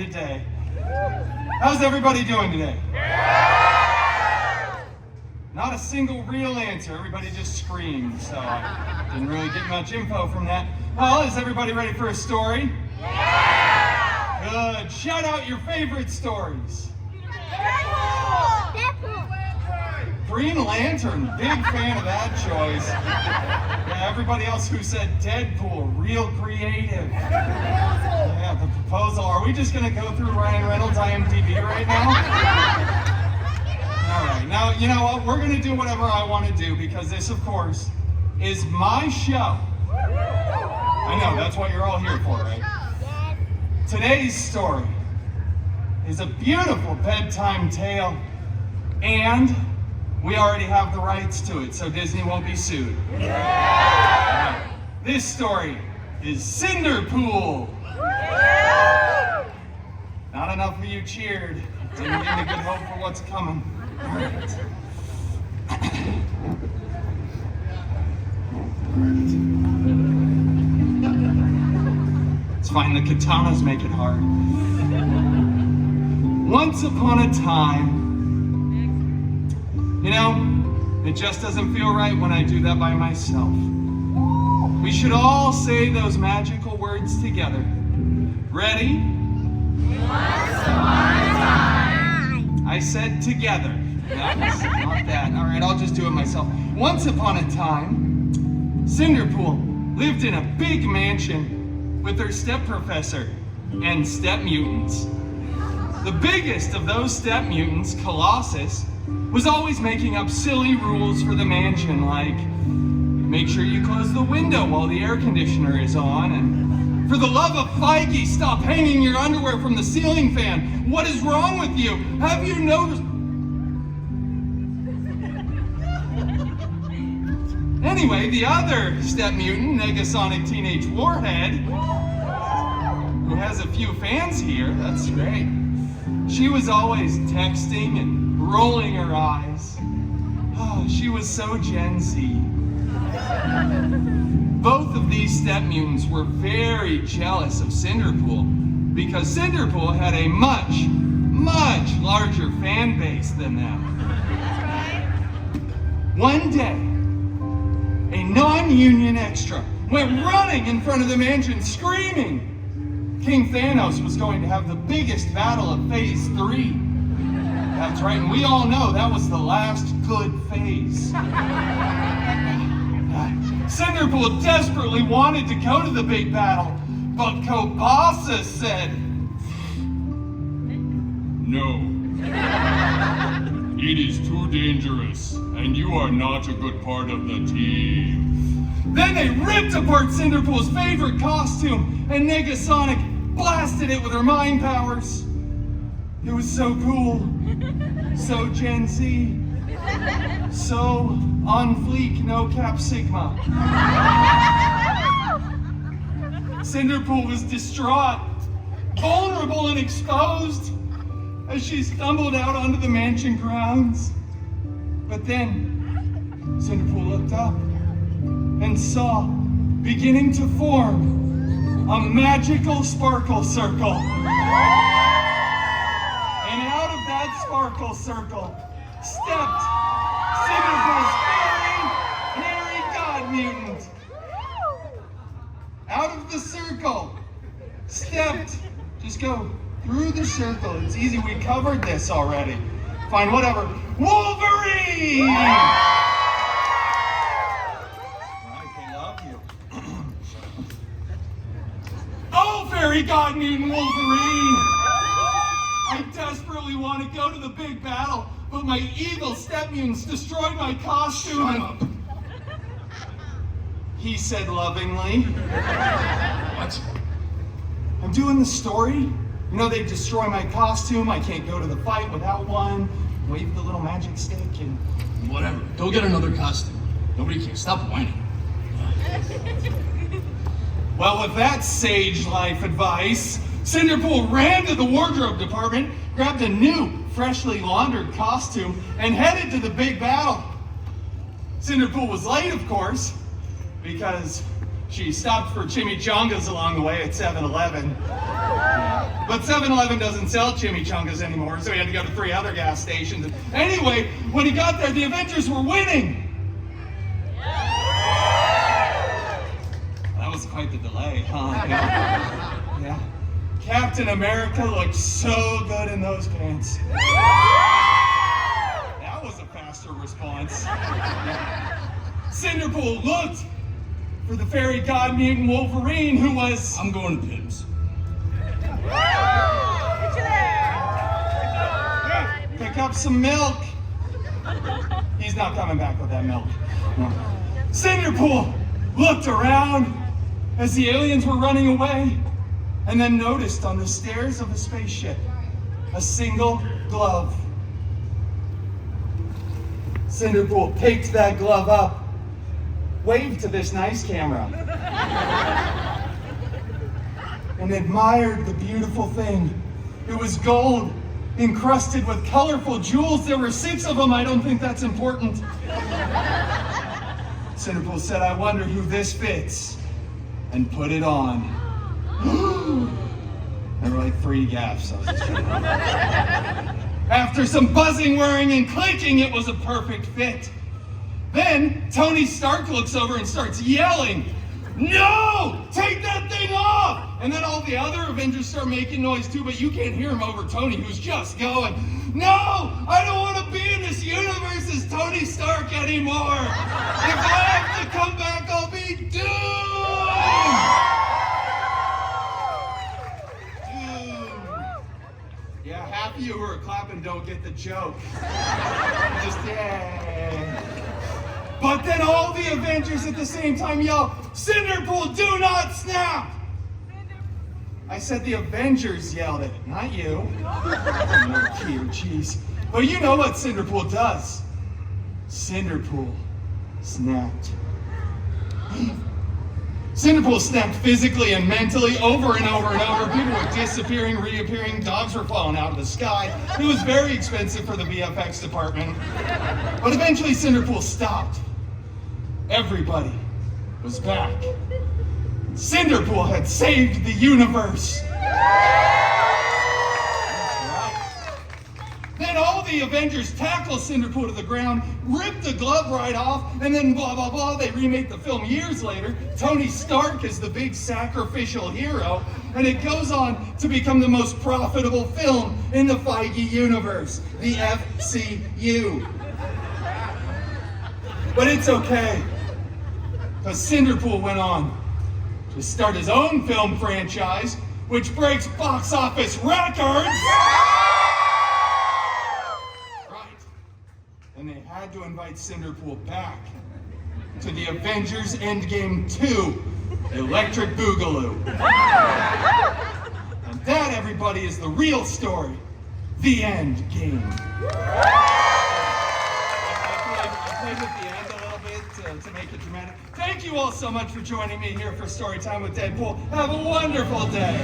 today. How's everybody doing today? Not a single real answer. Everybody just screamed, so I didn't really get much info from that. Well, is everybody ready for a story? Good. Shout out your favorite stories. Green Lantern, big fan of that choice. Yeah, everybody else who said Deadpool, real creative. Yeah, the proposal. Are we just gonna go through Ryan Reynolds' IMDb right now? All right, now you know what? We're gonna do whatever I want to do because this, of course, is my show. I know, that's what you're all here for, right? Today's story is a beautiful bedtime tale, and we already have the rights to it, so Disney won't be sued. Right. This story is Cinderpool. Not enough of you cheered. Didn't give me good hope for what's coming. All right. It's fine, the katanas make it hard. Once upon a time, you know, it just doesn't feel right when I do that by myself. We should all say those magical words together. Ready? Once upon a time. I said together. That's not that. All right, I'll just do it myself. Once upon a time, Cinderpool lived in a big mansion with her step professor and step mutants. The biggest of those step mutants, Colossus, was always making up silly rules for the mansion, like make sure you close the window while the air conditioner is on, and for the love of Feige, stop hanging your underwear from the ceiling fan. What is wrong with you? Have you noticed? Anyway, the other step mutant, Negasonic Teenage Warhead, who has a few fans here, that's great. She was always texting and rolling her eyes. Oh, she was so Gen Z. Both of these step mutants were very jealous of Cinderpool because Cinderpool had a much, much larger fan base than them. One day, a non-union extra went running in front of the mansion screaming King Thanos was going to have the biggest battle of Phase 3. That's right, and we all know that was the last good phase. Cinderpool desperately wanted to go to the big battle, but Colossus said, "No. It is too dangerous, and you are not a good part of the team." Then they ripped apart Cinderpool's favorite costume, and Negasonic blasted it with her mind powers. It was so cool, so Gen Z, so on fleek, no Cap Sigma. Cinderpool was distraught, vulnerable and exposed as she stumbled out onto the mansion grounds. But then Cinderpool looked up and saw, beginning to form, a magical sparkle circle. And out of that sparkle circle stepped Cinderpool's fairy god mutant. Out of the circle stepped, just go through the circle. It's easy, we covered this already. Fine, whatever. Wolverine! Oh, fairy god mutant Wolverine! I desperately want to go to the big battle, but my evil step mutants destroyed my costume. Shut up. He said lovingly. What? I'm doing the story. You know, they destroy my costume. I can't go to the fight without one. Wave the little magic stick and... Whatever. Go get another costume. Nobody can stop whining. Well, with that sage life advice, Cinderpool ran to the wardrobe department, grabbed a new, freshly laundered costume, and headed to the big battle. Cinderpool was late, of course, because she stopped for chimichangas along the way at 7-Eleven. But 7-Eleven doesn't sell chimichangas anymore, so he had to go to 3 other gas stations. Anyway, when he got there, the Avengers were winning. That was quite the delay, huh? Yeah. Captain America looked so good in those pants. That was a faster response. Cinderpool looked for the fairy god mutant Wolverine, who was... I'm going to Pibbs. Pick up some milk. He's not coming back with that milk. No. Cinderpool looked around as the aliens were running away, and then noticed on the stairs of a spaceship a single glove. Cinderpool picked that glove up, waved to this nice camera, and admired the beautiful thing. It was gold, encrusted with colorful jewels. There were 6 of them. I don't think that's important. Cinderpool said, I wonder who this fits, and put it on. There were like 3 gaffes. After some buzzing, whirring, and clicking, it was a perfect fit. Then Tony Stark looks over and starts yelling, no! Take that thing off! And then all the other Avengers start making noise too, but you can't hear him over Tony, who's just going, no! I don't want to be in this universe as Tony Stark anymore! If I have to come back, I'll be doomed! Yeah, half of you who are clapping don't get the joke. Just, yeah. But then all the Avengers at the same time yell, Cinderpool, do not snap! I said the Avengers yelled it, not you. No key or cheese. But you know what Cinderpool does. Cinderpool snapped. Cinderpool snapped physically and mentally over and over and over. People were disappearing, reappearing, dogs were falling out of the sky. It was very expensive for the VFX department. But eventually Cinderpool stopped. Everybody was back. Cinderpool had saved the universe. Then all the Avengers tackle Cinderpool to the ground, rip the glove right off, and then blah, blah, blah. They remake the film years later. Tony Stark is the big sacrificial hero, and it goes on to become the most profitable film in the Feige universe, the FCU. But it's okay, because Cinderpool went on to start his own film franchise, which breaks box office records. And they had to invite Cinderpool back to the Avengers Endgame 2, Electric Boogaloo. And that, everybody, is the real story, the end game. I played with the end a little bit to make it dramatic. Thank you all so much for joining me here for Storytime with Deadpool. Have a wonderful day.